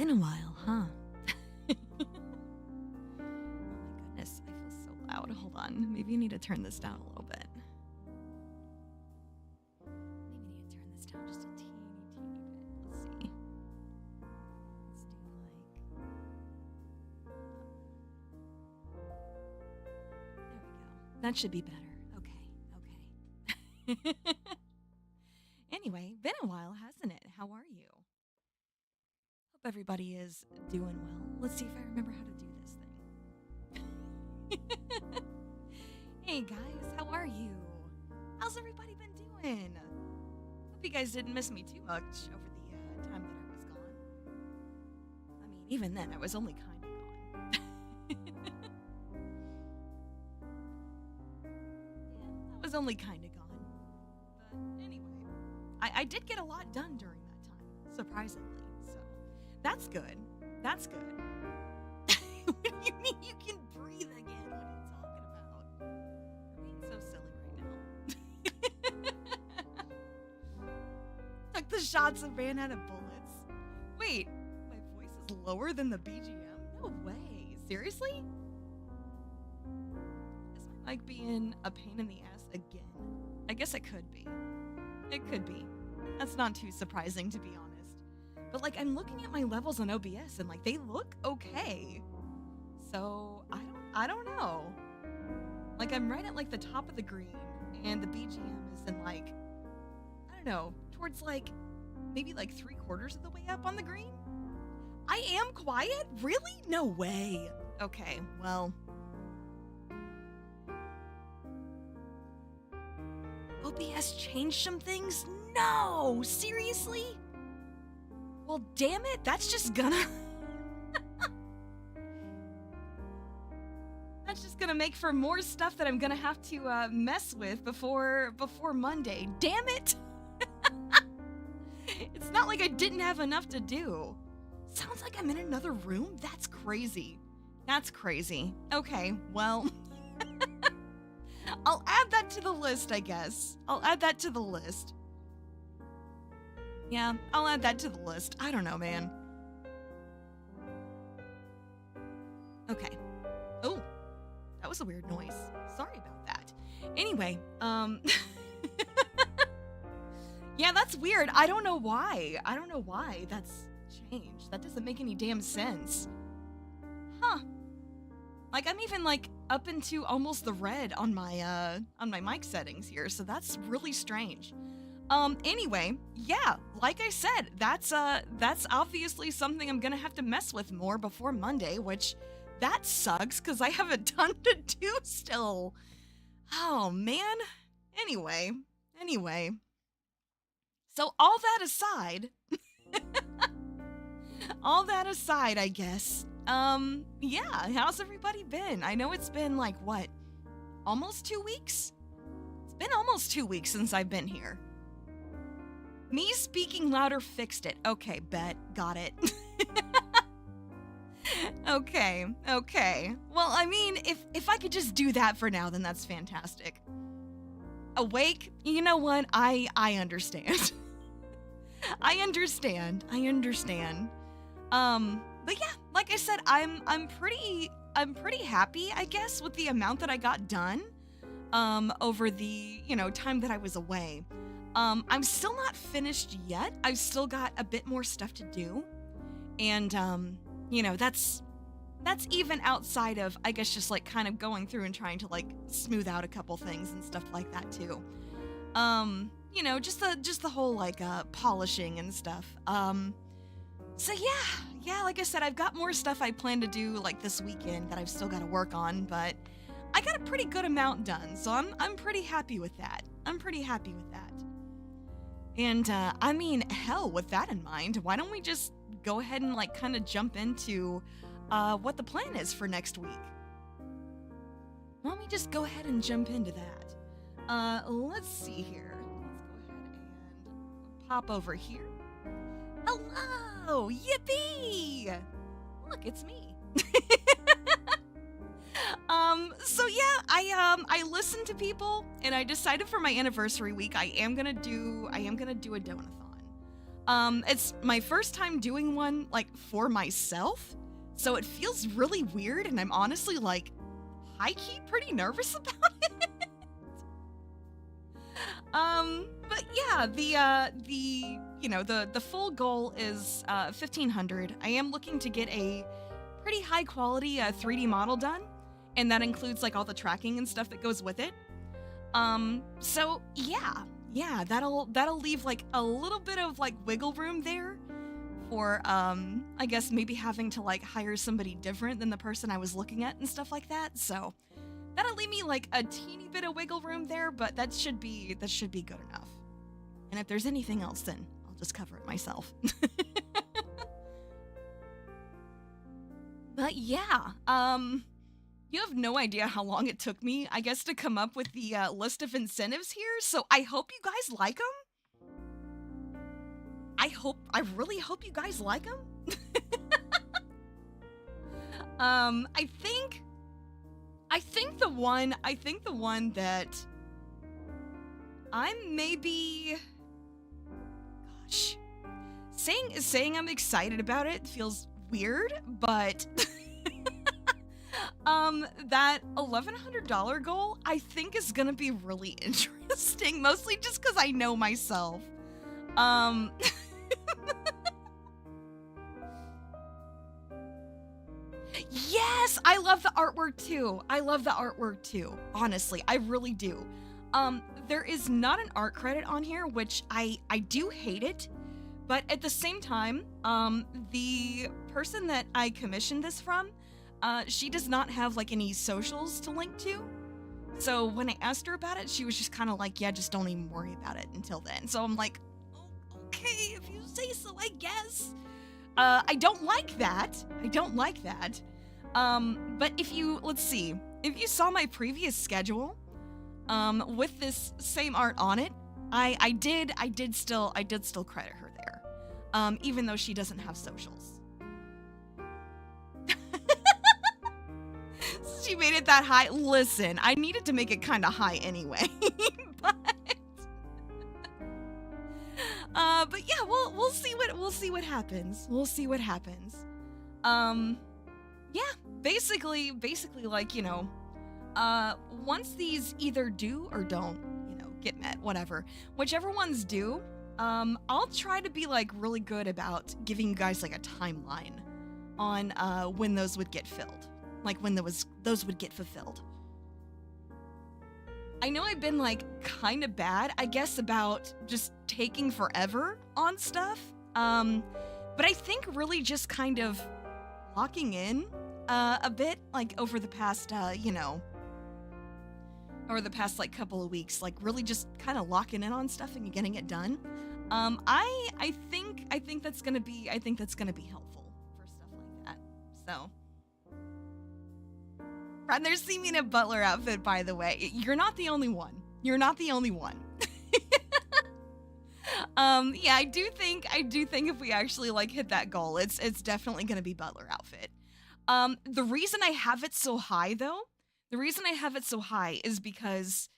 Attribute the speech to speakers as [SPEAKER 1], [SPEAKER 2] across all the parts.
[SPEAKER 1] Been a while, huh? Oh my goodness, I feel so loud. Hold on. Maybe you need to turn this down a little bit. Maybe you need to turn this down just a teeny bit. Let's see. Let's do there we go. That should be better. Okay. Anyway, been a while, hasn't it? How are you? Hope everybody is doing well. Let's see if I remember how to do this thing. Hey guys, how are you? How's everybody been doing? Hope you guys didn't miss me too much over the time that I was gone. I mean, even then, I was only kind of gone. Yeah, I was only kind of gone. But anyway, I did get a lot done during that time, surprisingly. So that's good. That's good. What do you mean you can breathe again? What are you talking about? I'm being so silly right now. Took the shots and ran out of bullets. Wait, my voice is lower than the BGM? No way. Seriously? Is my mic being a pain in the ass again? I guess it could be. It could be. That's not too surprising, to be honest. But, like, I'm looking at my levels on OBS, and, like, they look okay. So, I don't know. Like, I'm right at, like, the top of the green, and the BGM is in, like, I don't know, towards, like, maybe, like, 3/4 of the way up on the green? I am quiet? Really? No way. Okay, well. OBS changed some things? No! Seriously? Well, damn it, that's just gonna... That's just gonna make for more stuff that I'm gonna have to mess with before Monday. Damn it! It's not like I didn't have enough to do. Sounds like I'm in another room? That's crazy. That's crazy. Okay, well... I'll add that to the list, I guess. I'll add that to the list. Yeah, I'll add that to the list. I don't know, man. Okay. Oh, that was a weird noise. Sorry about that. Anyway, yeah, that's weird. I don't know why. I don't know why that's changed. That doesn't make any damn sense. Huh. Like, I'm even, like, up into almost the red on my mic settings here, so that's really strange. Anyway, yeah, like I said, that's obviously something I'm gonna have to mess with more before Monday, which, that sucks, because I have a ton to do still. Oh, man. Anyway. So, all that aside, I guess, yeah, how's everybody been? I know it's been, like, what, almost 2 weeks? It's been almost 2 weeks since I've been here. Me speaking louder fixed it. Okay, bet. Got it. Okay. Well, I mean, if I could just do that for now, then that's fantastic. Awake? You know what? I understand. I understand. But yeah, like I said, I'm pretty happy, I guess, with the amount that I got done over the, time that I was away. I'm still not finished yet. I've still got a bit more stuff to do. And that's even outside of, I guess, just like kind of going through and trying to like smooth out a couple things and stuff like that too. Just the whole like polishing and stuff. So yeah, like I said, I've got more stuff I plan to do like this weekend that I've still got to work on, but I got a pretty good amount done, so I'm pretty happy with that. And I mean, hell, with that in mind, why don't we just go ahead and like kind of jump into what the plan is for next week? Why don't we just go ahead and jump into that? Let's see here. Let's go ahead and pop over here. Hello! Yippee! Look, it's me. So yeah, I listened to people and I decided for my anniversary week I am gonna do a donathon. It's my first time doing one, like, for myself, so it feels really weird, and I'm honestly, like, high-key pretty nervous about it. But yeah, the full goal is 1,500. I am looking to get a pretty high quality 3D model done, and that includes like all the tracking and stuff that goes with it. So yeah, that'll leave like a little bit of like wiggle room there for I guess maybe having to like hire somebody different than the person I was looking at and stuff like that. So that'll leave me like a teeny bit of wiggle room there, but that should be good enough. And if there's anything else, then I'll just cover it myself. But yeah, you have no idea how long it took me, I guess, to come up with the list of incentives here. So I hope you guys like them. I really hope you guys like them. I think the one that I'm maybe, gosh, saying I'm excited about it feels weird, but that $1,100 goal I think is gonna be really interesting, mostly just because I know myself. Yes, I love the artwork too. Honestly, I really do. There is not an art credit on here, which I do hate it, but at the same time, the person that I commissioned this from, she does not have like any socials to link to. So when I asked her about it, she was just kind of like, yeah, just don't even worry about it until then. So I'm like, oh, okay, if you say so, I guess. I don't like that. But let's see, if you saw my previous schedule, with this same art on it, I did still credit her there, even though she doesn't have socials. She made it that high. Listen, I needed to make it kind of high anyway, but yeah, we'll see what happens. Yeah, basically, like, once these either do or don't, get met, whatever, whichever ones do, I'll try to be like really good about giving you guys like a timeline on when those would get filled, like when those would get fulfilled. I know I've been like kind of bad, I guess, about just taking forever on stuff, but I think really just kind of locking in a bit, like over the past like couple of weeks, like really just kind of locking in on stuff and getting it done. I think that's gonna be helpful for stuff like that. So, Brad, there's seen me in a butler outfit, by the way. You're not the only one. Yeah, I do think if we actually like hit that goal, it's definitely gonna be butler outfit. The reason I have it so high though, is because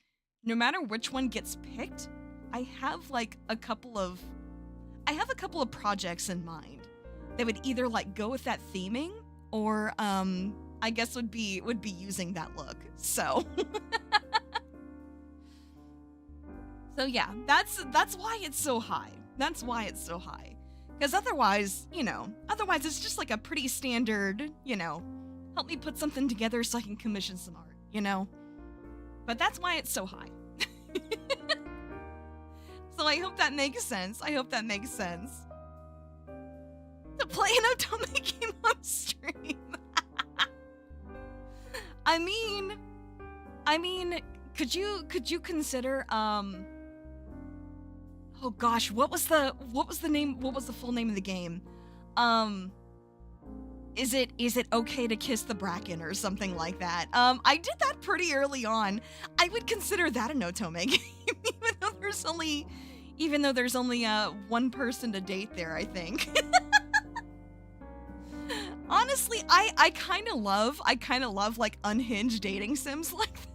[SPEAKER 1] no matter which one gets picked, I have a couple of projects in mind that would either like go with that theming or I guess would be using that look. So so yeah, that's why it's so high. Because otherwise it's just like a pretty standard, help me put something together so I can commission some art, But that's why it's so high. So I hope that makes sense. To play an Otome game on stream. I mean, could you consider oh gosh, what was the full name of the game? Is it okay to kiss the Bracken or something like that? I did that pretty early on. I would consider that an Otome game, even though there's only one person to date there, I think. Honestly, I kind of love like unhinged dating sims like that.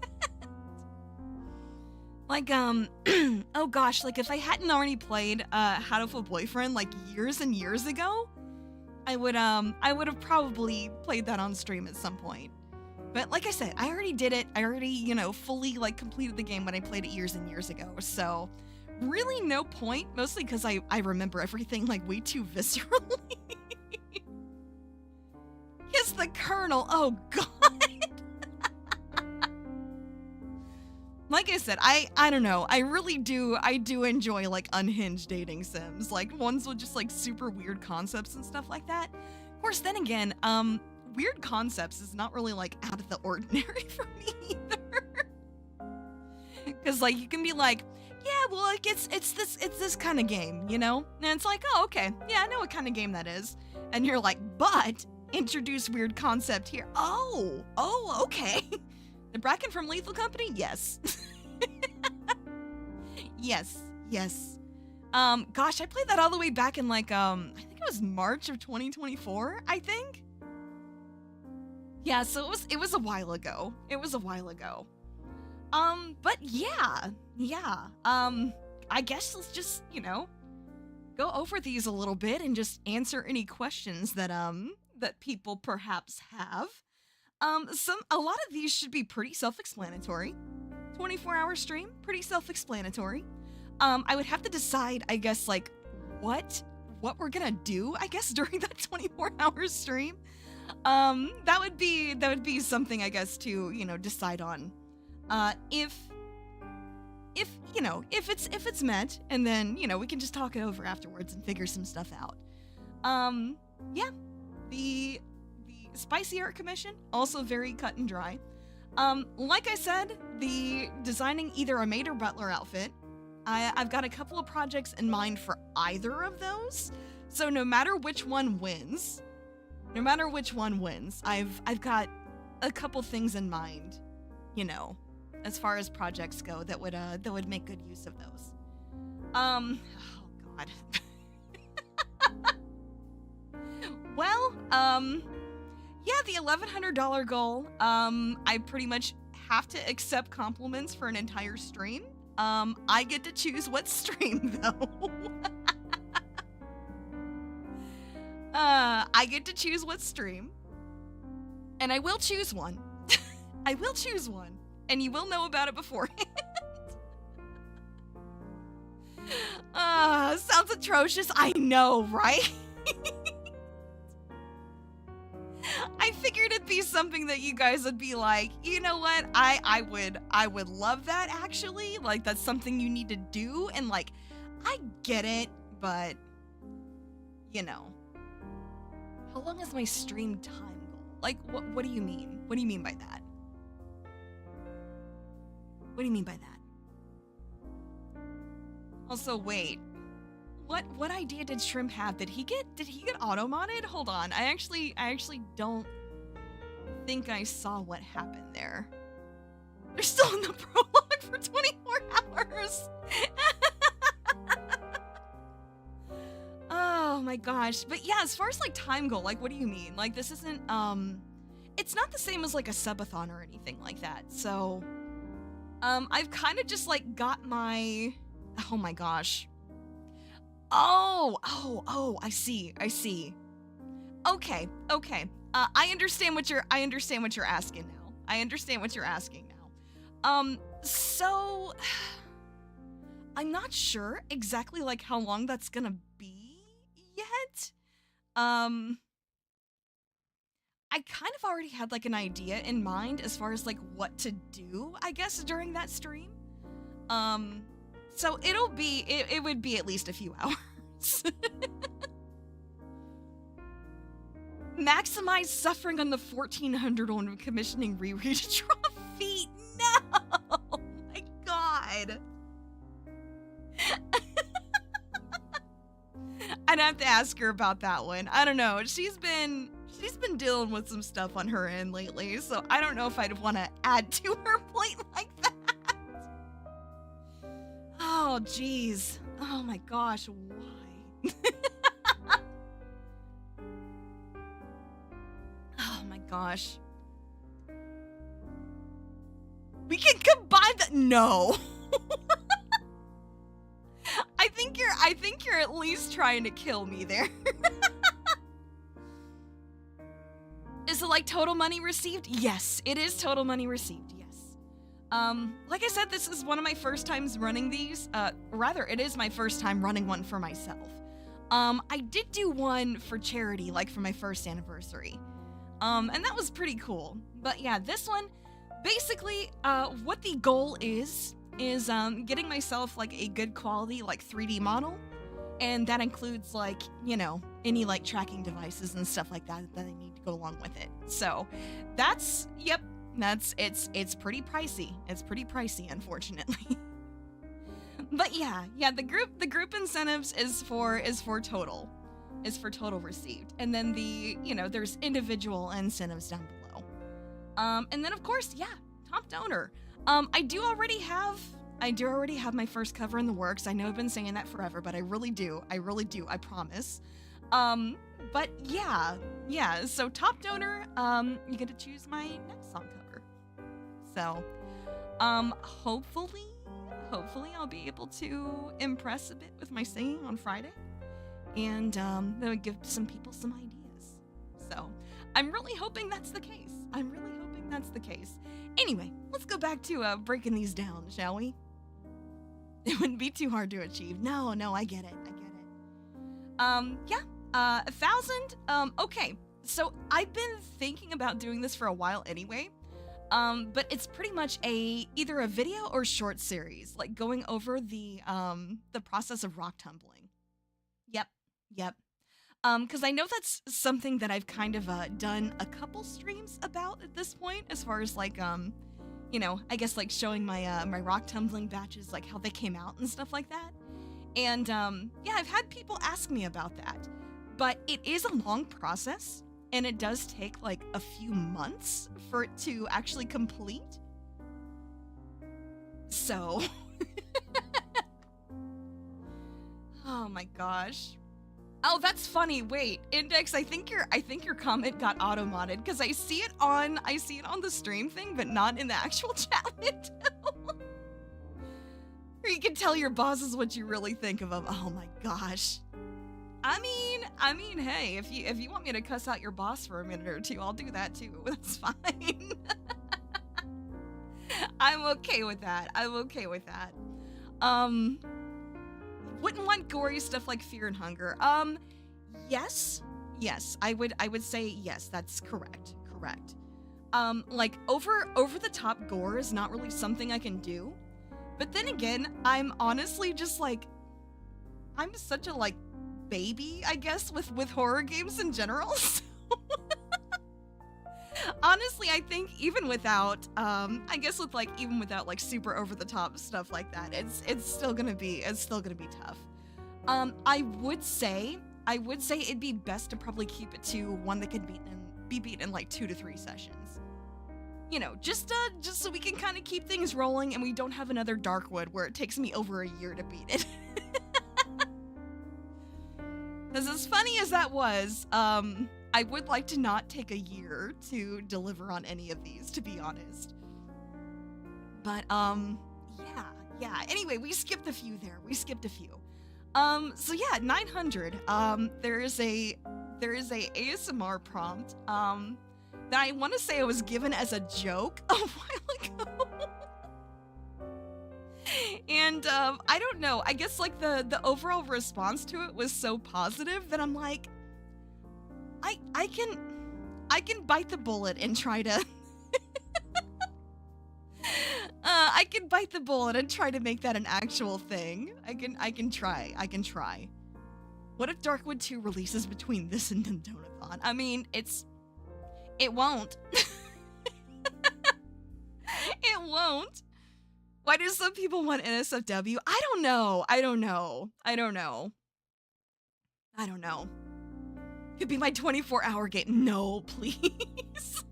[SPEAKER 1] Like, oh gosh, like if I hadn't already played, Hateful Boyfriend, like years and years ago, I would have probably played that on stream at some point. But like I said, I already did it. I already, you know, fully like completed the game when I played it years and years ago. So really no point, mostly because I remember everything like way too viscerally. Kiss the Colonel, oh god. Like I said, I don't know. I do enjoy like unhinged dating sims, like ones with just like super weird concepts and stuff like that. Of course, then again, weird concepts is not really like out of the ordinary for me either. Cause like you can be like, yeah, well like it's this kind of game, you know? And it's like, oh okay, yeah, I know what kind of game that is. And you're like, but introduce weird concept here. Oh, okay. The Bracken from Lethal Company? Yes. Yes. Gosh, I played that all the way back in like, I think it was March of 2024, I think. Yeah, so it was a while ago. But yeah. I guess let's just, you know, go over these a little bit and just answer any questions that people perhaps have. A lot of these should be pretty self-explanatory. 24-hour stream, pretty self-explanatory. I would have to decide, I guess, like, what we're gonna do, I guess, during that 24-hour stream. That would be something, I guess, to, you know, decide on. If it's meant, and then, you know, we can just talk it over afterwards and figure some stuff out. Yeah, the Spicy Art Commission, also very cut and dry. Like I said, the designing either a maid or butler outfit, I've got a couple of projects in mind for either of those. So no matter which one wins, I've got a couple things in mind, you know, as far as projects go that would make good use of those. Oh god. Well, yeah, the $1,100 goal, I pretty much have to accept compliments for an entire stream. I get to choose what stream, though. I get to choose what stream. And I will choose one. I will choose one. And you will know about it beforehand. Sounds atrocious. I know, right? I figured it'd be something that you guys would be like, you know what, I would love that, actually. Like, that's something you need to do, and like, I get it, but, you know. How long is my stream time goal? Like, what do you mean? What do you mean by that? What do you mean by that? Also, wait. What idea did Shrimp have? Did he get auto-modded? Hold on. I actually don't think I saw what happened there. They're still in the prologue for 24 hours. Oh my gosh. But yeah, as far as like time goal, like what do you mean? Like this isn't it's not the same as like a subathon or anything like that. So I've kind of just like got my, oh my gosh. Oh, I see. Okay. I understand what you're asking now. So I'm not sure exactly like how long that's gonna be yet. I kind of already had like an idea in mind as far as like what to do, I guess, during that stream. So it would be at least a few hours. Maximize suffering on the 1400 on commissioning reread trophy. No! Oh my god. I'd have to ask her about that one. I don't know. She's been dealing with some stuff on her end lately, so I don't know if I'd want to add to her plate like that. Oh, jeez. Oh my gosh, why? Oh my gosh. We can combine the— No. I think you're at least trying to kill me there. Is it like total money received? Yes, it is total money received, yes. Like I said, this is one of my first times running these. Rather, it is my first time running one for myself. I did do one for charity, like for my first anniversary. And that was pretty cool. But yeah, this one, basically, what the goal is getting myself like a good quality, like 3D model. And that includes like, you know, any like tracking devices and stuff like that I need to go along with it. So that's, yep, it's pretty pricey. It's pretty pricey, unfortunately. But yeah, the group incentives is for total received. And then the, you know, there's individual incentives down below. And then of course, yeah, top donor. I do already have my first cover in the works. I know I've been saying that forever, but I really do, I promise. But yeah, so top donor, you get to choose my next song cover. So, hopefully I'll be able to impress a bit with my singing on Friday, and that would give some people some ideas. So, I'm really hoping that's the case. Anyway, let's go back to breaking these down, shall we? It wouldn't be too hard to achieve. No, I get it. Yeah, 1,000. Okay, so I've been thinking about doing this for a while anyway. But it's pretty much either a video or short series, like going over the process of rock tumbling. Yep. Because I know that's something that I've kind of done a couple streams about at this point, as far as like you know, I guess like showing my my rock tumbling batches, like how they came out and stuff like that. And yeah, I've had people ask me about that, but it is a long process. And it does take like a few months for it to actually complete. So, oh my gosh. Oh, that's funny. Wait, Index, I think your comment got auto-modded because I see it on the stream thing, but not in the actual chat window. Or you can tell your bosses what you really think of them. Oh my gosh. I mean, hey, if you want me to cuss out your boss for a minute or two, I'll do that too. That's fine. I'm okay with that. Wouldn't want gory stuff like fear and hunger. Yes, I would say yes, that's correct. Like over the top gore is not really something I can do. But then again, I'm honestly just like, I'm such a like baby, I guess, with horror games in general. So honestly, I think even without even without like super over the top stuff like that, it's still gonna be tough. I would say it'd be best to probably keep it to one that could be beaten in like 2 to 3 sessions. You know, just so we can kind of keep things rolling and we don't have another Darkwood where it takes me over a year to beat it. Because as funny as that was, I would like to not take a year to deliver on any of these, to be honest. But, yeah. Anyway, we skipped a few there. So yeah, 900. There is a ASMR prompt, that I want to say I was given as a joke a while ago. And I don't know, I guess like the overall response to it was so positive that I'm like, I can bite the bullet and try to I can bite the bullet and try to make that an actual thing. I can try. What if Darkwood 2 releases between this and Donathon? I mean, it won't. It won't. Why do some people want NSFW? I don't know. Could be my 24-hour game. No, please.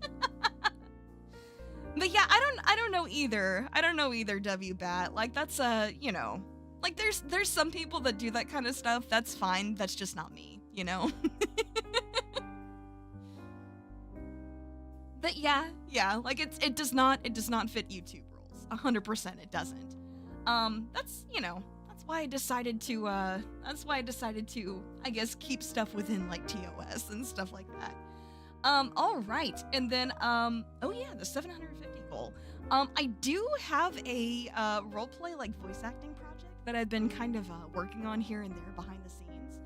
[SPEAKER 1] But yeah, I don't know either. WBat. Like that's you know, like there's some people that do that kind of stuff. That's fine. That's just not me, you know. But yeah, like it does not fit YouTube rules. 100% it doesn't. That's, you know, that's why I decided to, I guess, keep stuff within, like, TOS and stuff like that. All right. And then, oh yeah, the 750 goal. I do have a, roleplay, like, voice acting project that I've been kind of, working on here and there behind the scenes.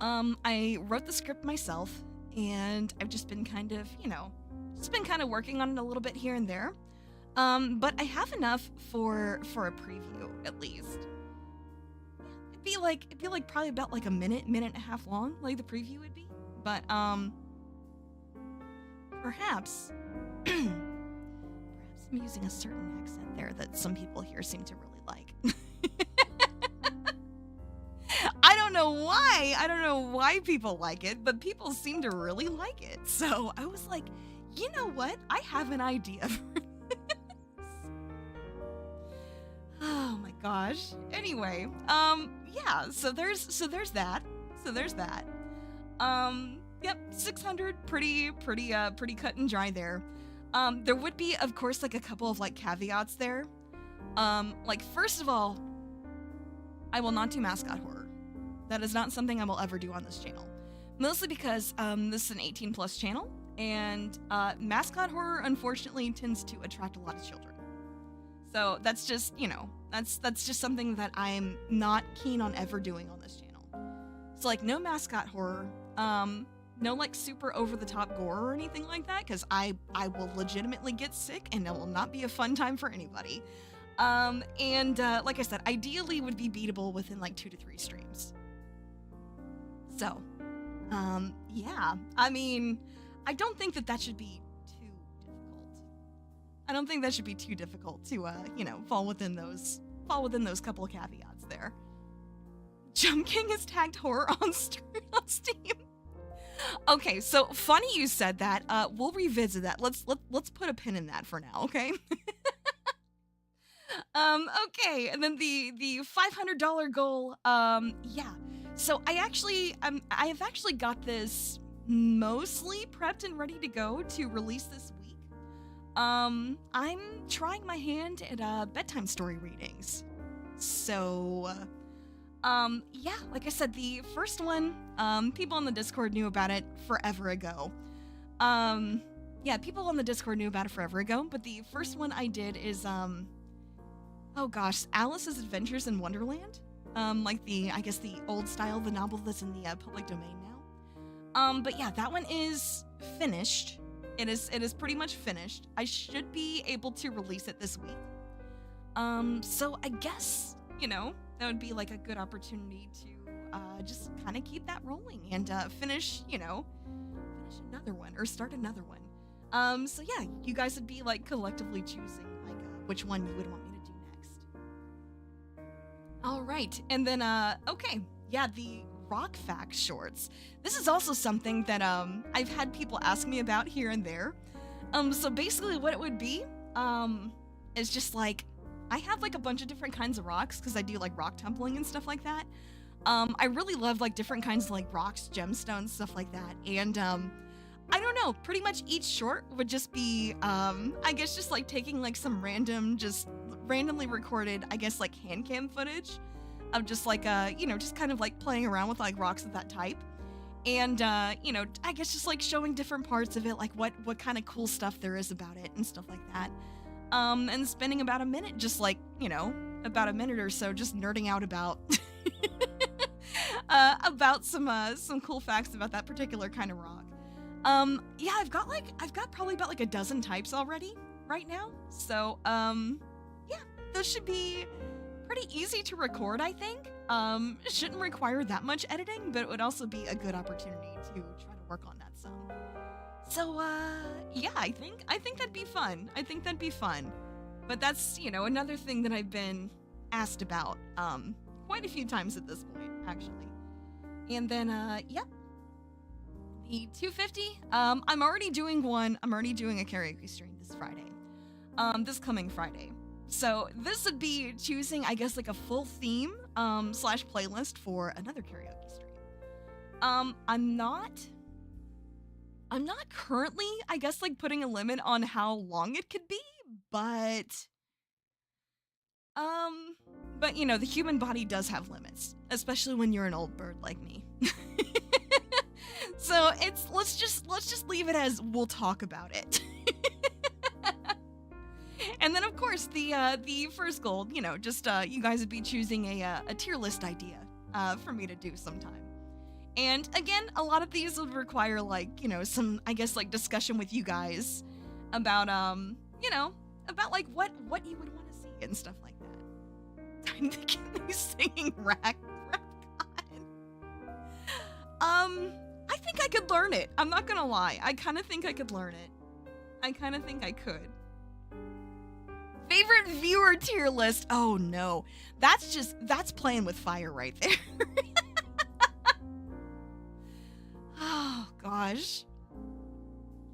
[SPEAKER 1] I wrote the script myself, and I've just been kind of, working on it a little bit here and there. But I have enough for a preview, at least. It'd be like probably about like a minute and a half long, like the preview would be. But, perhaps I'm using a certain accent there that some people here seem to really like. I don't know why people like it, but people seem to really like it. So I was like, you know what? I have an idea for this. Oh my gosh. Anyway, yeah, so there's that. Yep, 600, pretty cut and dry there. There would be, of course, like a couple of like caveats there. Like, first of all, I will not do mascot horror. That is not something I will ever do on this channel. Mostly because, this is an 18+ channel, and, mascot horror, unfortunately, tends to attract a lot of children. So that's just, that's just something that I'm not keen on ever doing on this channel. So, like, no mascot horror, no, like, super over-the-top gore or anything like that, because I will legitimately get sick, and it will not be a fun time for anybody. And, like I said, ideally would be beatable within, like, 2 to 3 streams. So, yeah. I mean, I don't think that should be too difficult. I don't think that should be too difficult to, fall within those couple of caveats there. Jump King is tagged horror on Steam. Okay, so funny you said that. We'll revisit that. Let's put a pin in that for now, okay? Okay, and then the $500 goal. Yeah. So I have actually got this mostly prepped and ready to go to release this week. I'm trying my hand at bedtime story readings. So, yeah, like I said, the first one, people on the Discord knew about it forever ago. Yeah, people on the Discord knew about it forever ago, but the first one I did is, oh gosh, Alice's Adventures in Wonderland. Like I guess the old style, the novel that's in the public domain now. But yeah, that one is finished. It is pretty much finished. I should be able to release it this week. So I guess, that would be like a good opportunity to just kind of keep that rolling and finish another one or start another one. So yeah, you guys would be like collectively choosing like which one you would want me to do next. All right, and then okay, yeah, the Rock Facts shorts. This is also something that I've had people ask me about here and there. So basically what it would be is just like I have like a bunch of different kinds of rocks because I do like rock tumbling and stuff like that. I really love like different kinds of like rocks, gemstones, stuff like that. And I don't know, pretty much each short would just be I guess just like taking like some randomly recorded, I guess like hand cam footage of just like just kind of like playing around with like rocks of that type. And I guess just like showing different parts of it, like what kind of cool stuff there is about it and stuff like that. And spending about a minute just like, about a minute or so just nerding out about about some cool facts about that particular kind of rock. Yeah, I've got probably about like a dozen types already right now. So, yeah, those should be pretty easy to record, I think. It shouldn't require that much editing, but it would also be a good opportunity to try to work on that some. So, yeah, I think that'd be fun. But that's, another thing that I've been asked about, quite a few times at this point, actually. And then, yep. The 250, I'm already doing a karaoke stream this Friday. This coming Friday. So this would be choosing, I guess, like a full theme, / playlist for another karaoke stream. I'm not currently, I guess, like putting a limit on how long it could be, but But, you know, the human body does have limits, especially when you're an old bird like me. So let's just leave it as we'll talk about it. And then, of course, the first goal, you know, just you guys would be choosing a tier list idea for me to do sometime. And again, a lot of these would require, like, you know, some, I guess, like, discussion with you guys about, you know, about, like, what you would want to see and stuff like that. I'm thinking he's singing rap God. I think I could learn it. I'm not gonna lie. I kind of think I could learn it. I kind of think I could. Favorite viewer tier list. Oh, no. That's playing with fire right there. Oh, gosh.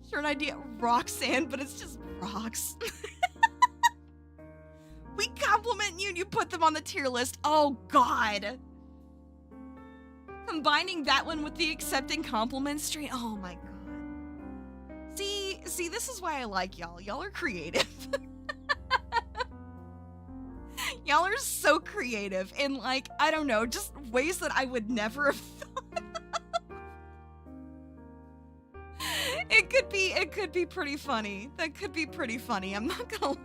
[SPEAKER 1] Sure, an idea. Roxanne, but it's just rocks. We compliment you and you put them on the tier list. Oh, God. Combining that one with the accepting compliments stream. Oh, my God. See, this is why I like y'all. Y'all are creative. Y'all are so creative in, like, I don't know, just ways that I would never have thought of. It could be pretty funny. That could be pretty funny. I'm not gonna lie.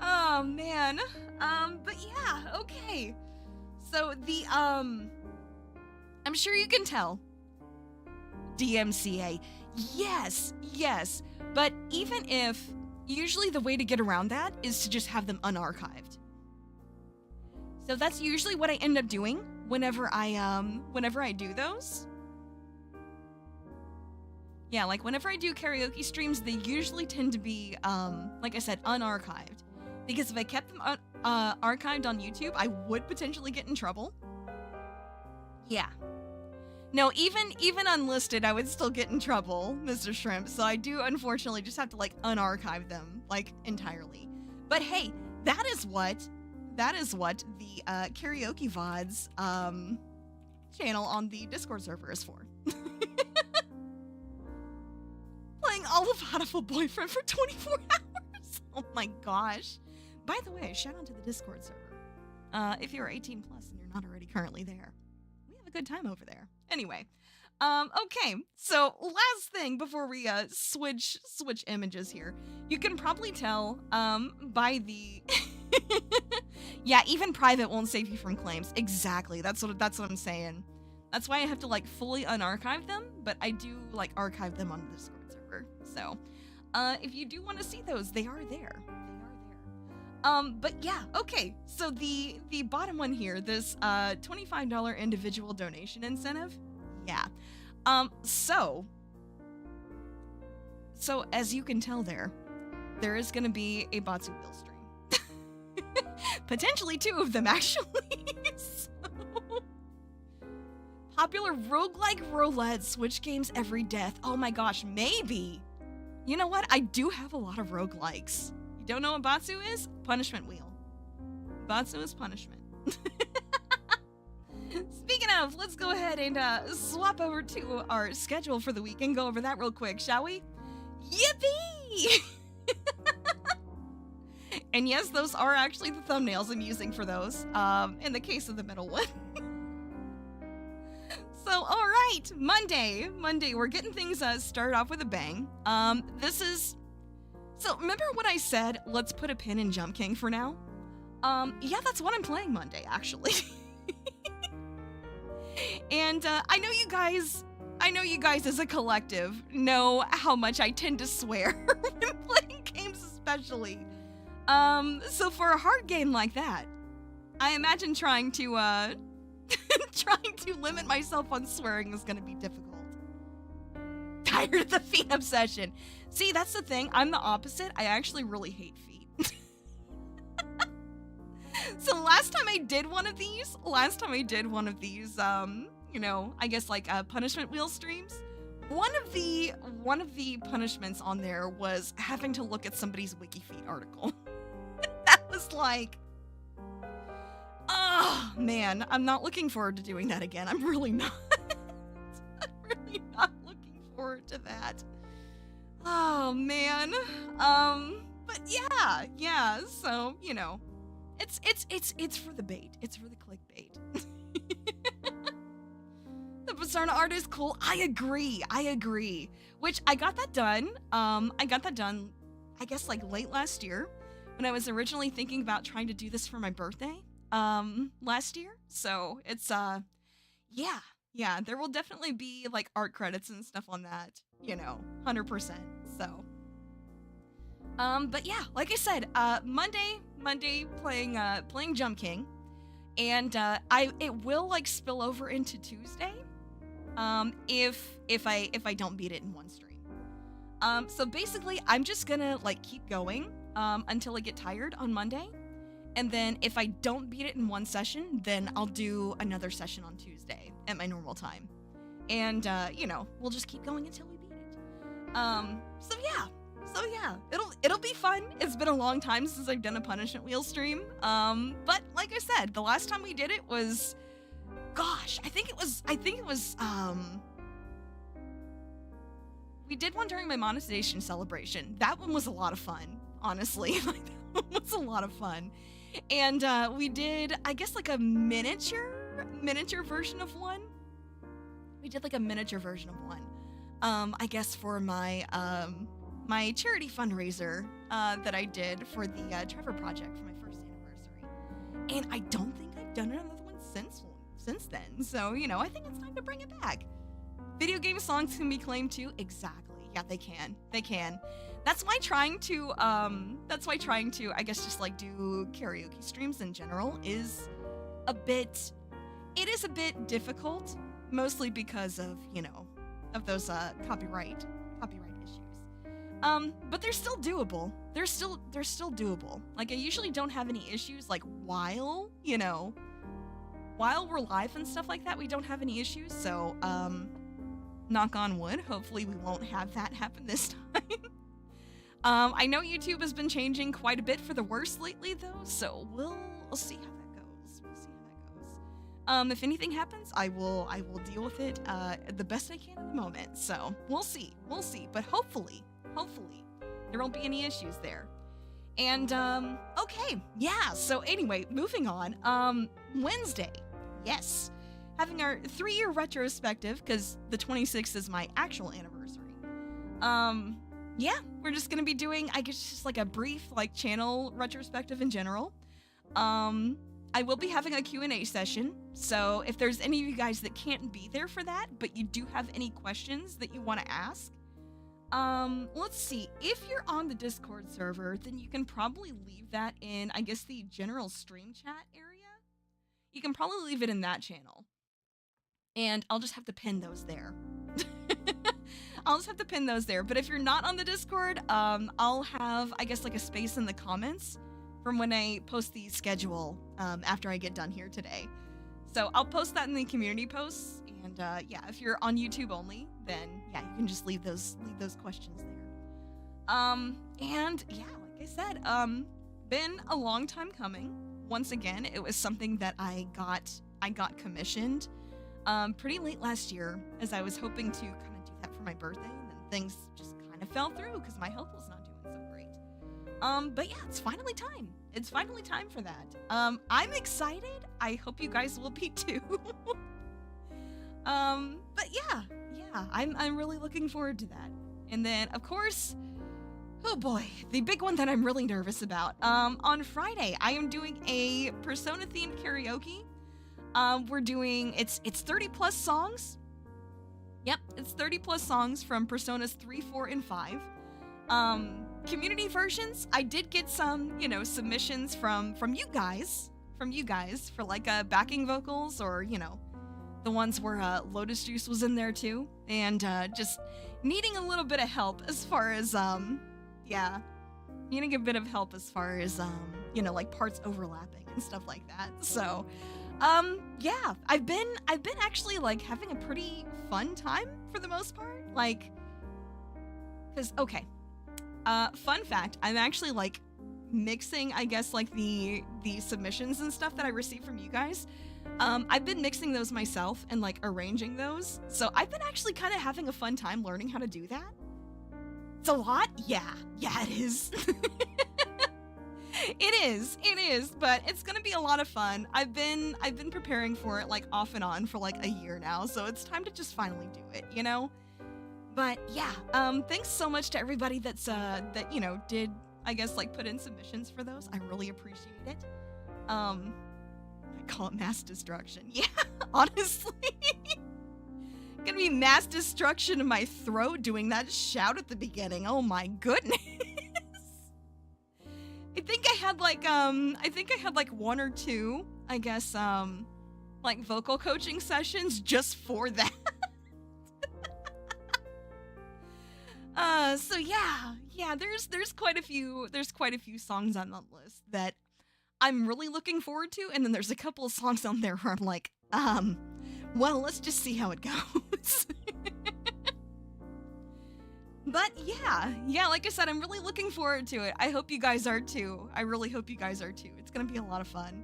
[SPEAKER 1] Oh, man. But yeah, okay. So I'm sure you can tell. DMCA. Yes. But even if, usually the way to get around that is to just have them unarchived. So that's usually what I end up doing whenever I do those. Yeah, like whenever I do karaoke streams, they usually tend to be, like I said, unarchived. Because if I kept them archived on YouTube, I would potentially get in trouble. Yeah. No, even unlisted, I would still get in trouble, Mr. Shrimp. So I do, unfortunately, just have to, like, unarchive them, like, entirely. But hey, that is what the Karaoke VODs channel on the Discord server is for. Playing all of Hateful Boyfriend for 24 hours. Oh my gosh. By the way, shout out to the Discord server. If you're 18 plus and you're not already currently there, we have a good time over there. Anyway, okay, so last thing before we switch images here, you can probably tell by the yeah, even private won't save you from claims. Exactly, that's what I'm saying. That's why I have to, like, fully unarchive them, but I do, like, archive them on the Discord server. So if you do want to see those, they are there. But yeah, okay, so the bottom one here, this $25 individual donation incentive, yeah. So as you can tell there is gonna be a Batsu Wheel stream. Potentially 2 of them, actually. So, popular roguelike roulette, switch games every death. Oh my gosh, maybe. You know what? I do have a lot of roguelikes. Don't know what Batsu is? Punishment wheel. Batsu is punishment. Speaking of, let's go ahead and swap over to our schedule for the week and go over that real quick, shall we? Yippee! And yes, those are actually the thumbnails I'm using for those, in the case of the middle one. So, alright, Monday, we're getting things started off with a bang. So, remember what I said, let's put a pin in Jump King for now? Yeah, that's what I'm playing Monday, actually. And, I know you guys as a collective know how much I tend to swear when playing games especially. So for a hard game like that, I imagine trying to limit myself on swearing is gonna be difficult. Tired of the feet obsession. See, that's the thing. I'm the opposite. I actually really hate feet. So last time I did one of these, you know, I guess like punishment wheel streams, one of the punishments on there was having to look at somebody's WikiFeet article. That was like, oh man, I'm not looking forward to doing that again. I'm really not. I'm really not looking forward to that. Oh man. But But yeah, so, you know, it's for the bait. It's for the clickbait. The persona art is cool. I agree. Which I got that done. I guess like late last year when I was originally thinking about trying to do this for my birthday last year. So it's yeah, there will definitely be like art credits and stuff on that, you know, 100%. So but yeah, like I said, Monday playing Jump King, and it will like spill over into Tuesday if I don't beat it in one stream. So basically I'm just gonna like keep going until I get tired on Monday, and then if I don't beat it in one session, then I'll do another session on Tuesday at my normal time, and you know, we'll just keep going until we beat it. So yeah, it'll be fun. It's been a long time since I've done a Punishment Wheel stream. But like I said, the last time we did it was, gosh, I think it was we did one during my monetization celebration. That one was a lot of fun, honestly. Like, that one was a lot of fun. And we did, I guess, like a miniature version of one. We did like a miniature version of one. I guess for my my charity fundraiser that I did for the Trevor Project for my first anniversary. And I don't think I've done another one since then. So, you know, I think it's time to bring it back. Video game songs can be claimed too. Exactly. Yeah, they can. They can. That's why trying to, I guess, just like do karaoke streams in general is a bit difficult, mostly because of, you know, of those copyright issues. But they're still doable. They're still doable. Like, I usually don't have any issues, like, while we're live and stuff like that, we don't have any issues. So, knock on wood, hopefully we won't have that happen this time. I know YouTube has been changing quite a bit for the worse lately, though, so we'll see how that goes. If anything happens, I will deal with it the best I can at the moment. So we'll see. But hopefully there won't be any issues there. And okay, yeah. So anyway, moving on. Wednesday, yes, having our 3-year retrospective because the 26th is my actual anniversary. Yeah, we're just gonna be doing, I guess, just like a brief like channel retrospective in general. I will be having a Q&A session, so if there's any of you guys that can't be there for that, but you do have any questions that you want to ask, let's see, if you're on the Discord server, then you can probably leave that in, I guess, the general stream chat area. You can probably leave it in that channel, and I'll just have to pin those there. But if you're not on the Discord, I'll have, I guess, like a space in the comments from when I post the schedule after I get done here today. So I'll post that in the community posts, and yeah, if you're on YouTube only, then yeah, you can just leave those questions there. And yeah, like I said, been a long time coming. Once again, it was something that I got commissioned pretty late last year, as I was hoping to kind of do that for my birthday, and then things just kind of fell through because my health was not doing so great. But yeah, it's finally time. It's finally time for that. I'm excited. I hope you guys will be too. But yeah, I'm really looking forward to that. And then, of course, oh boy, the big one that I'm really nervous about. On Friday, I am doing a Persona-themed karaoke. We're doing, it's 30 plus songs. Yep, it's 30 plus songs from Personas 3, 4, and 5. Community versions, I did get some, you know, submissions from you guys for like backing vocals, or, you know, the ones where Lotus Juice was in there too, and just needing a little bit of help as far as yeah, needing a bit of help as far as you know, like parts overlapping and stuff like that. So yeah, I've been actually like having a pretty fun time for the most part, like, because okay, fun fact, I'm actually like mixing, I guess, like the submissions and stuff that I received from you guys. I've been mixing those myself and like arranging those, so I've been actually kind of having a fun time learning how to do that. It's a lot, yeah it is. It is, but it's gonna be a lot of fun. I've been preparing for it like off and on for like a year now, so it's time to just finally do it, you know? But yeah, thanks so much to everybody that's that, you know, did, I guess, like put in submissions for those. I really appreciate it. I call it mass destruction. Yeah, honestly. Gonna be mass destruction in my throat doing that shout at the beginning. Oh my goodness. I think I had like one or two, I guess, like vocal coaching sessions just for that. So yeah, there's quite a few songs on the list that I'm really looking forward to, and then there's a couple of songs on there where I'm like, well, let's just see how it goes. But yeah, like I said, I'm really looking forward to it. I hope you guys are too. I really hope you guys are too. It's gonna be a lot of fun.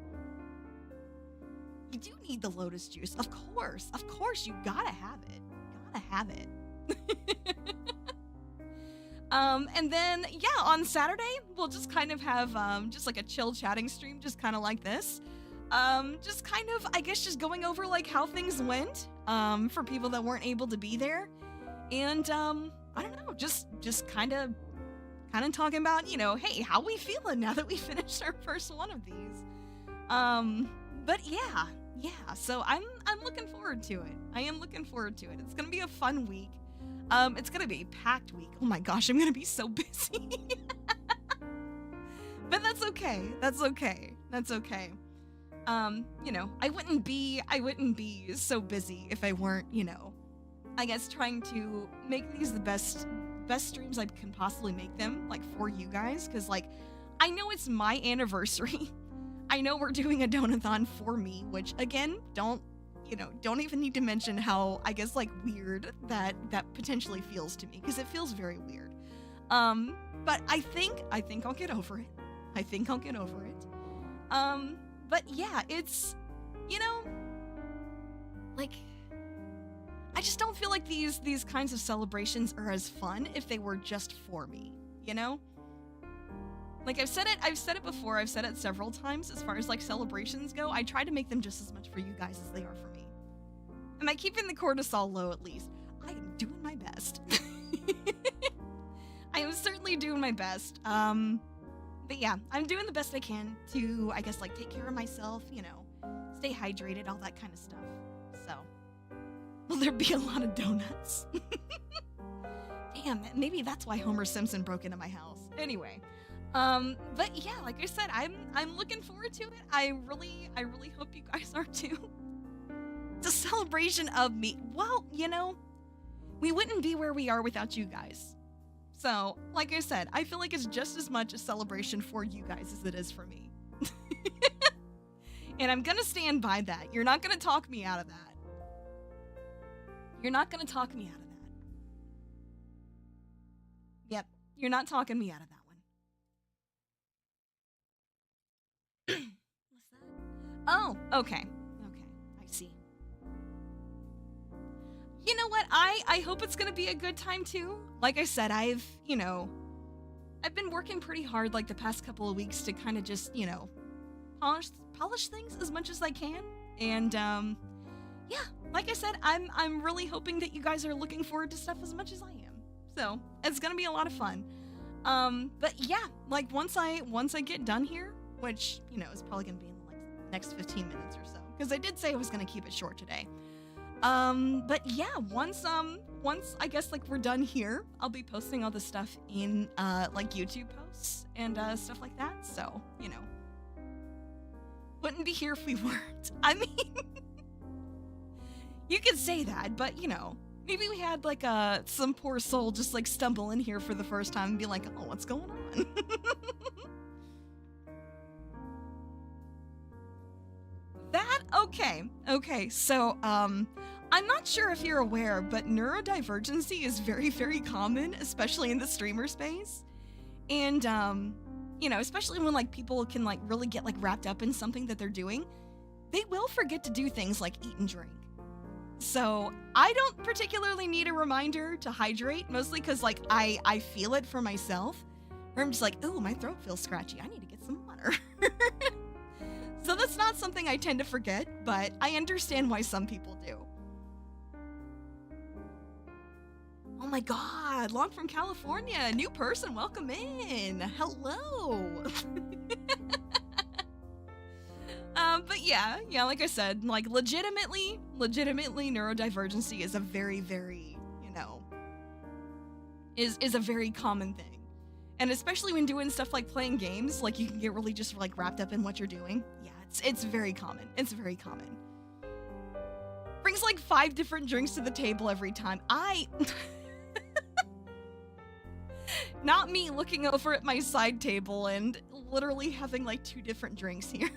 [SPEAKER 1] You do need the lotus juice, of course, you gotta have it. And then, yeah, on Saturday, we'll just kind of have, just like a chill chatting stream, just kind of like this. Just kind of, I guess, just going over, like, how things went, for people that weren't able to be there. And, I don't know, just kind of talking about, you know, hey, how we feeling now that we finished our first one of these. But yeah, so I'm looking forward to it. I am looking forward to it. It's gonna be a fun week. It's gonna be a packed week. Oh my gosh, I'm gonna be so busy. But that's okay. You know, I wouldn't be so busy if I weren't, you know, I guess trying to make these the best streams I can possibly make them, like, for you guys, because, like, I know it's my anniversary. I know we're doing a donathon for me, which, again, don't even need to mention how, I guess, like, weird that potentially feels to me, because it feels very weird. But I think I'll get over it. But yeah, it's, you know, like, I just don't feel like these kinds of celebrations are as fun if they were just for me, you know? Like, I've said it before, I've said it several times, as far as, like, celebrations go, I try to make them just as much for you guys as they are for me. Am I keeping the cortisol low, at least? I am doing my best. I am certainly doing my best. But yeah, I'm doing the best I can to, I guess, like, take care of myself, you know, stay hydrated, all that kind of stuff. So, will there be a lot of donuts? Damn, maybe that's why Homer Simpson broke into my house. Anyway, but yeah, like I said, I'm looking forward to it. I really hope you guys are too. It's a celebration of me. Well, you know, we wouldn't be where we are without you guys. So, like I said, I feel like it's just as much a celebration for you guys as it is for me. And I'm gonna stand by that. You're not gonna talk me out of that. Yep, you're not talking me out of that one. What's that? Oh, okay. I see. You know what? I hope it's gonna be a good time too. Like I said, I've been working pretty hard, like, the past couple of weeks to kind of just, you know, polish things as much as I can. And yeah, like I said, I'm really hoping that you guys are looking forward to stuff as much as I am. So it's gonna be a lot of fun. But yeah, like, once I get done here, which, you know, is probably gonna be in the, like, next 15 minutes or so, because I did say I was gonna keep it short today. But yeah, once I guess, like, we're done here, I'll be posting all the stuff in, like, YouTube posts and, stuff like that. So, you know, wouldn't be here if we weren't. I mean, you could say that, but, you know, maybe we had, like, some poor soul just, like, stumble in here for the first time and be like, oh, what's going on? Okay, so, I'm not sure if you're aware, but neurodivergency is very, very common, especially in the streamer space. And, you know, especially when, like, people can, like, really get, like, wrapped up in something that they're doing, they will forget to do things like eat and drink. So, I don't particularly need a reminder to hydrate, mostly because, like, I feel it for myself. Or I'm just like, ooh, my throat feels scratchy. I need to get some water. So that's not something I tend to forget, but I understand why some people do. Oh my God, Long from California, new person, welcome in. Hello. But yeah, like I said, like legitimately neurodivergency is a very, very, is a very common thing. And especially when doing stuff like playing games, like you can get really just like wrapped up in what you're doing. Yeah, it's very common. It's very common. Brings like 5 different drinks to the table every time. Not me looking over at my side table and literally having like 2 different drinks here.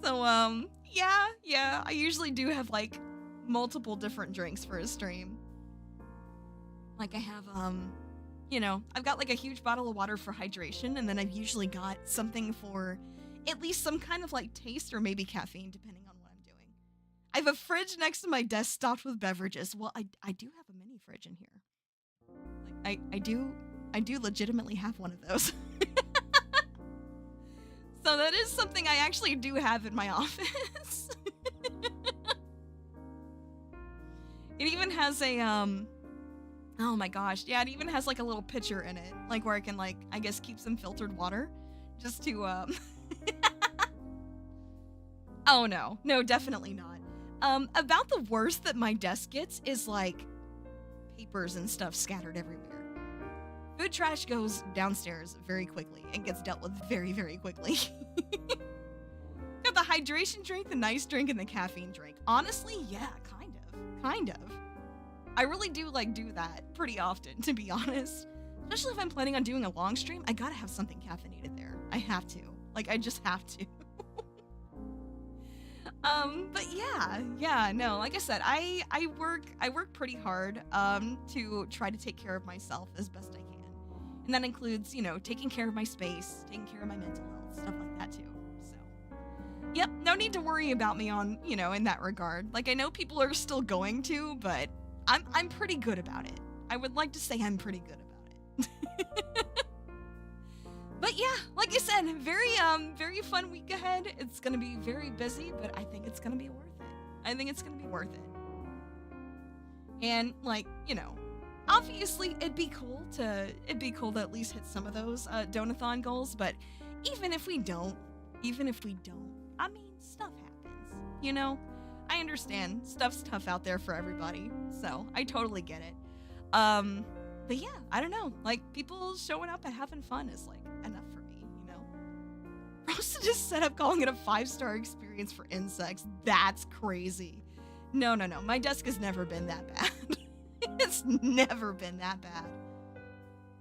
[SPEAKER 1] So, yeah, I usually do have like multiple different drinks for a stream. Like I have, I've got like a huge bottle of water for hydration, and then I've usually got something for at least some kind of like taste or maybe caffeine, depending on what I'm doing. I have a fridge next to my desk stocked with beverages. Well, I do have a mini fridge in here. Like I do legitimately have one of those. So that is something I actually do have in my office. It even has a, oh my gosh, yeah, it even has like a little pitcher in it, like where I can like, I guess keep some filtered water, just to, oh no, definitely not. About the worst that my desk gets is like papers and stuff scattered everywhere. Food trash goes downstairs very quickly and gets dealt with very, very quickly. Got the hydration drink, the nice drink, and the caffeine drink. Honestly, yeah, kind of. I really do like do that pretty often, to be honest. Especially if I'm planning on doing a long stream, I gotta have something caffeinated there. I have to. Like, I just have to. But yeah, no, like I said, I work pretty hard, to try to take care of myself as best I can. And that includes, taking care of my space, taking care of my mental health, stuff like that too. So, yep, no need to worry about me on, in that regard. Like, I know people are still going to, but I'm pretty good about it. I would like to say I'm pretty good about it. But yeah, like I said, very fun week ahead. It's gonna be very busy, but I think it's gonna be worth it. And like, obviously it'd be cool to at least hit some of those donathon goals, but even if we don't, I mean, stuff happens, I understand stuff's tough out there for everybody, so I totally get it. But yeah, I don't know, like people showing up and having fun is like enough for me, Roasted just set up calling it a 5-star experience for insects. That's crazy. No, my desk has never been that bad. It's never been that bad.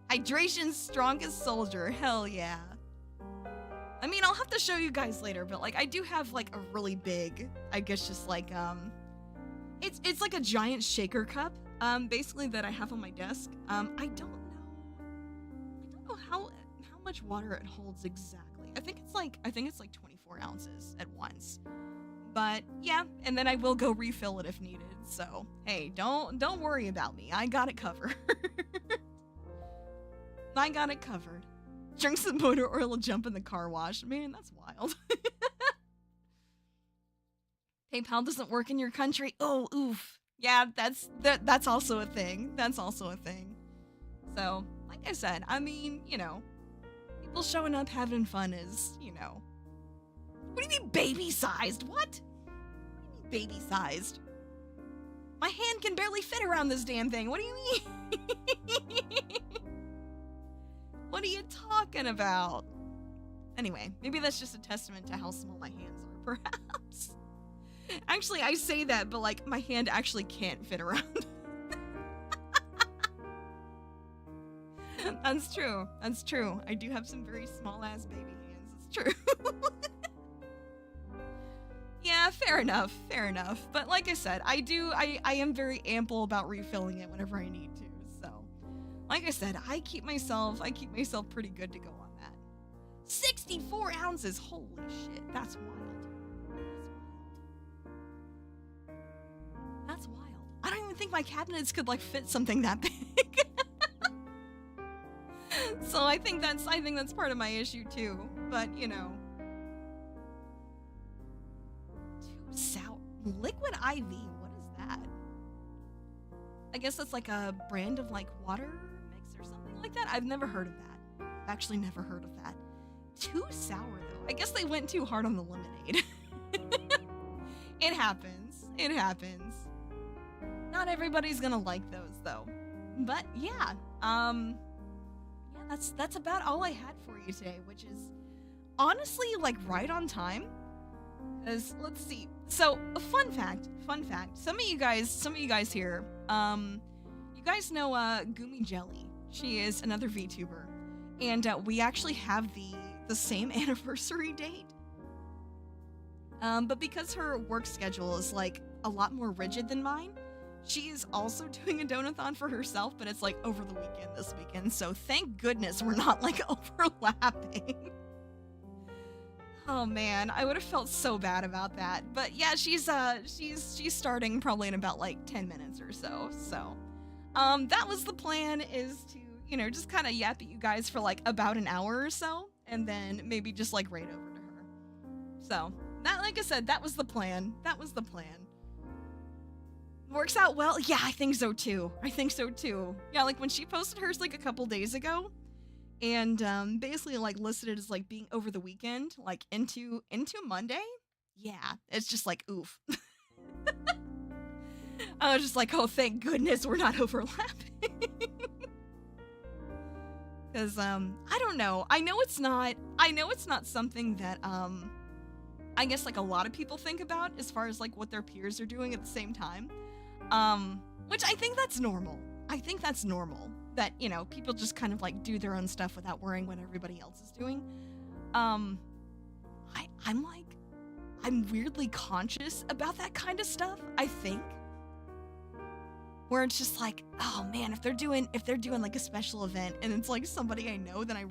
[SPEAKER 1] Hydration's strongest soldier. Hell yeah. I mean, I'll have to show you guys later, but like I do have like a really big, I guess just like it's like a giant shaker cup, basically that I have on my desk. I don't know how much water it holds exactly. I think it's like 24 ounces at once. But yeah, and then I will go refill it if needed. So, hey, don't worry about me. I got it covered. I got it covered. Drink some motor oil and jump in the car wash. Man, that's wild. PayPal doesn't work in your country. Oh, oof. Yeah, that's also a thing. So, like I said, I mean, people showing up having fun is, What do you mean baby-sized? What do you mean baby-sized? My hand can barely fit around this damn thing. What do you mean? What are you talking about? Anyway, maybe that's just a testament to how small my hands are, perhaps. Actually, I say that, but like my hand actually can't fit around. That's true. I do have some very small-ass baby hands. It's true. Yeah, fair enough. But like I said, I am very ample about refilling it whenever I need to. So, like I said, I keep myself pretty good to go on that. 64 ounces, holy shit, that's wild. That's wild. I don't even think my cabinets could like fit something that big. So I think that's part of my issue too. But you know, too sour. Liquid IV. What is that? I guess that's like a brand of like water mix or something like that. I've never heard of that. I've actually never heard of that. Too sour though. I guess they went too hard on the lemonade. It happens. It happens. Not everybody's gonna like those though. But yeah, that's about all I had for you today, which is honestly like right on time. Cause let's see. So a fun fact. Some of you guys here, you guys know Gumi Jelly. She is another VTuber, and we actually have the same anniversary date. But because her work schedule is like a lot more rigid than mine, she is also doing a donathon for herself, but it's like over the weekend this weekend. So thank goodness we're not like overlapping. Oh man, I would have felt so bad about that. But yeah, she's starting probably in about like 10 minutes or so. So, that was the plan, is to, you know, just kind of yap at you guys for like about an hour or so, and then maybe just like right over to her. So, that, like I said, that was the plan. Works out well? Yeah, I think so too. Yeah, like when she posted hers like a couple days ago, and basically like listed it as like being over the weekend, like into Monday. Yeah, it's just like oof. I was just like, oh, thank goodness we're not overlapping. Because I don't know. I know it's not something that I guess like a lot of people think about as far as like what their peers are doing at the same time. Which I think that's normal. That, you know, people just kind of like do their own stuff without worrying what everybody else is doing. I'm weirdly conscious about that kind of stuff, I think. Where it's just like, oh man, if they're doing like a special event and it's like somebody I know, then I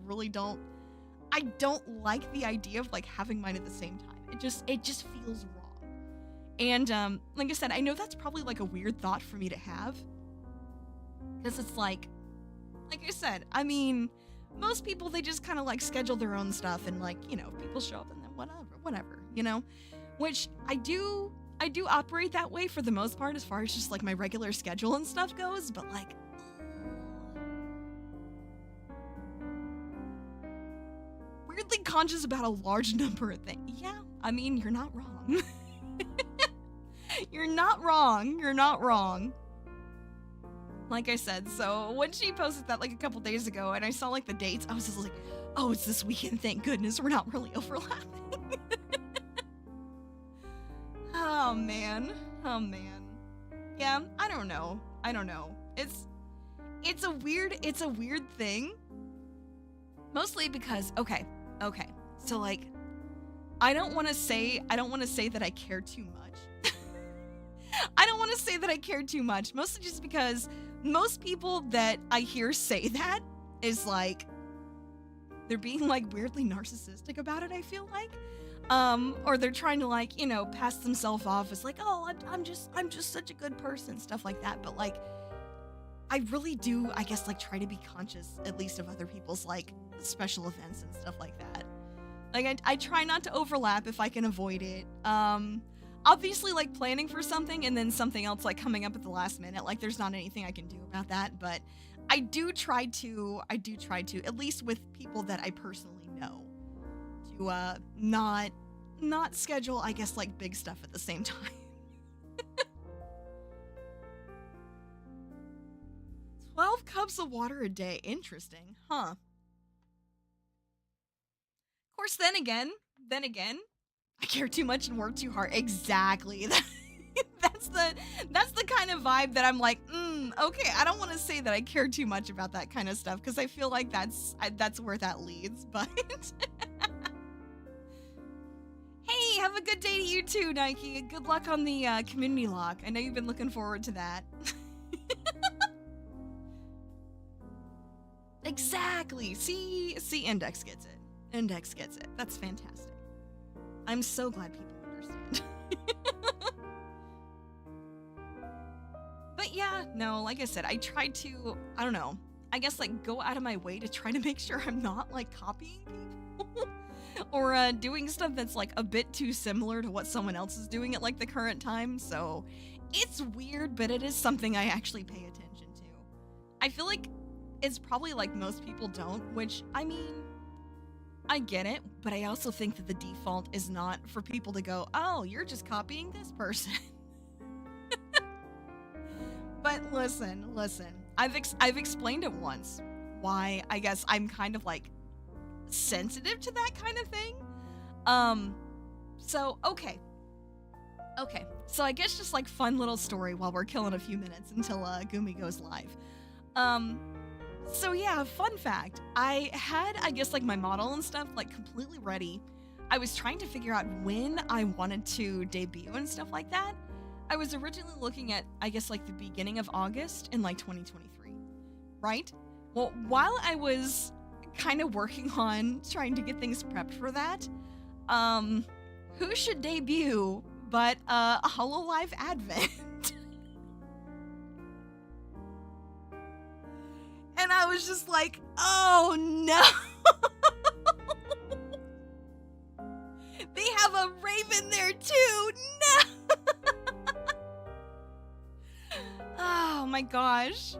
[SPEAKER 1] don't like the idea of like having mine at the same time. It just feels wrong. And like I said, I know that's probably like a weird thought for me to have. Because it's like I said, I mean, most people, they just kind of like schedule their own stuff and like, you know, people show up and then whatever, you know, which I do operate that way for the most part as far as just like my regular schedule and stuff goes, but like, weirdly conscious about a large number of things. Yeah, I mean, you're not wrong. You're not wrong. Like I said, so when she posted that like a couple days ago and I saw like the dates, I was just like, oh, it's this weekend, thank goodness we're not really overlapping. Oh man. Yeah, I don't know. It's a weird thing. Mostly because, okay. So like, I don't want to say that I care too much. I don't want to say that I care too much, mostly just because most people that I hear say that is like, they're being like weirdly narcissistic about it, I feel like. Or they're trying to like, you know, pass themselves off as like, oh, I'm just such a good person, stuff like that. But like, I really do, I guess, like try to be conscious at least of other people's like special events and stuff like that. Like I try not to overlap if I can avoid it. Obviously like planning for something and then something else like coming up at the last minute, like there's not anything I can do about that, but I do try to, at least with people that I personally know, to not schedule, I guess, like big stuff at the same time. 12 cups of water a day. Interesting, huh? Of course, then again, I care too much and work too hard. Exactly. That's the kind of vibe that I'm like, okay, I don't want to say that I care too much about that kind of stuff because I feel like that's where that leads, but hey, have a good day to you too, Nike. Good luck on the community lock. I know you've been looking forward to that. Exactly. See, Index gets it. That's fantastic. I'm so glad people understand. But yeah, no, like I said, I tried to, I don't know, I guess like go out of my way to try to make sure I'm not like copying people or doing stuff that's like a bit too similar to what someone else is doing at like the current time. So it's weird, but it is something I actually pay attention to. I feel like it's probably like most people don't, which I mean, I get it, but I also think that the default is not for people to go, oh, you're just copying this person. But listen, I've explained it once why I guess I'm kind of like sensitive to that kind of thing. So okay. So I guess just like fun little story while we're killing a few minutes until Gumi goes live. So yeah, fun fact. I had, I guess, like my model and stuff like completely ready. I was trying to figure out when I wanted to debut and stuff like that. I was originally looking at, I guess, like the beginning of August in like 2023, right? Well, while I was kind of working on trying to get things prepped for that, who should debut but a HoloLive Advent? And I was just like, oh no! They have a Raven there too! No! Oh my gosh.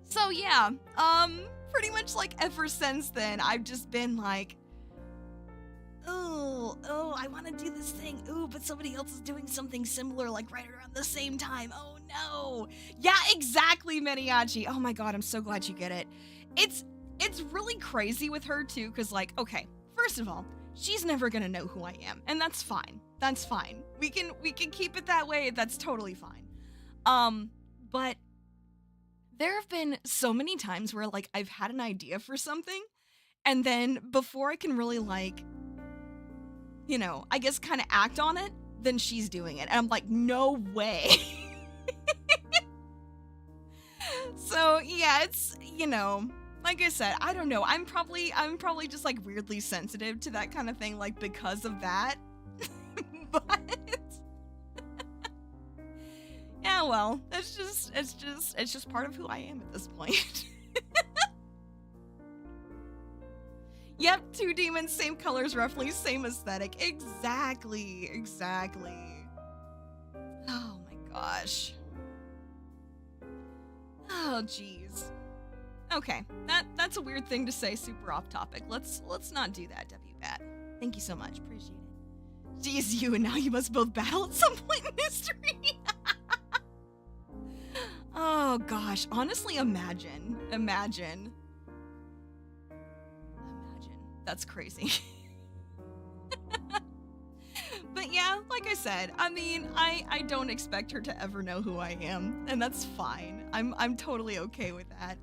[SPEAKER 1] So yeah, pretty much like ever since then, I've just been like, oh, I want to do this thing. Ooh, but somebody else is doing something similar, like right around the same time. Oh no. Yeah, exactly, Mariachi. Oh my god, I'm so glad you get it. It's really crazy with her too, because like, okay, first of all, she's never gonna know who I am, and that's fine. That's fine. We can keep it that way. That's totally fine. But there have been so many times where like I've had an idea for something, and then before I can really like, you know, I guess kind of act on it, then she's doing it. And I'm like, no way. So yeah, it's, you know, like I said, I don't know. I'm probably just like weirdly sensitive to that kind of thing, like because of that. But yeah, well, it's just part of who I am at this point. Yep, two demons, same colors, roughly, same aesthetic. Exactly. Oh my gosh. Oh jeez. Okay, that's a weird thing to say, super off topic. Let's not do that, WBAT. Thank you so much, appreciate it. Jeez, you and now you must both battle at some point in history. Oh gosh, honestly, imagine. That's crazy. But yeah, like I said, I mean, I don't expect her to ever know who I am, and that's fine. I'm totally okay with that.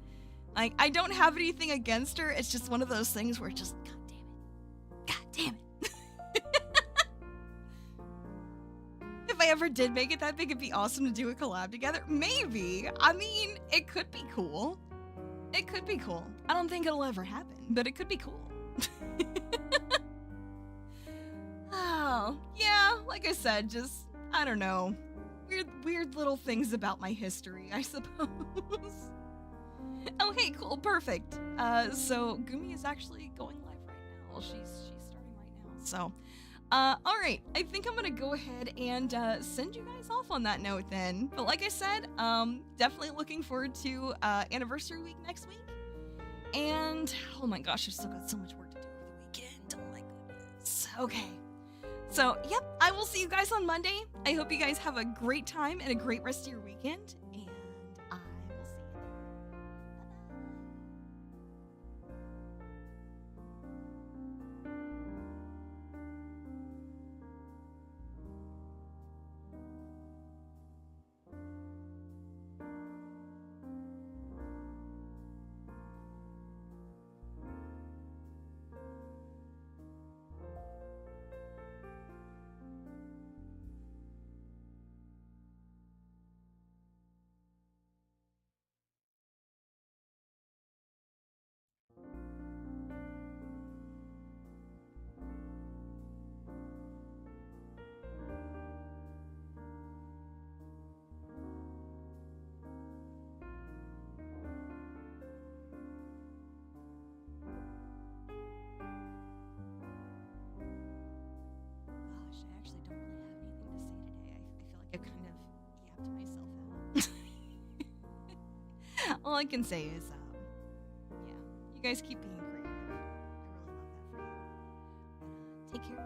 [SPEAKER 1] Like, I don't have anything against her. It's just one of those things where it's just, God damn it. If I ever did make it that big, it'd be awesome to do a collab together. Maybe. I mean, it could be cool. I don't think it'll ever happen, but it could be cool. Oh, yeah, like I said, just, I don't know. Weird little things about my history, I suppose. Oh, hey, cool, perfect. So Gumi is actually going live right now. Well, she's starting right now. So, all right. I think I'm gonna go ahead and send you guys off on that note then. But like I said, definitely looking forward to anniversary week next week. And oh my gosh, I've still got so much work to do over the weekend. Oh my goodness. Okay. So, yep, I will see you guys on Monday. I hope you guys have a great time and a great rest of your weekend. I kind of yapped myself out. All I can say is, yeah, you guys keep being creative. I really love that for you. Take care.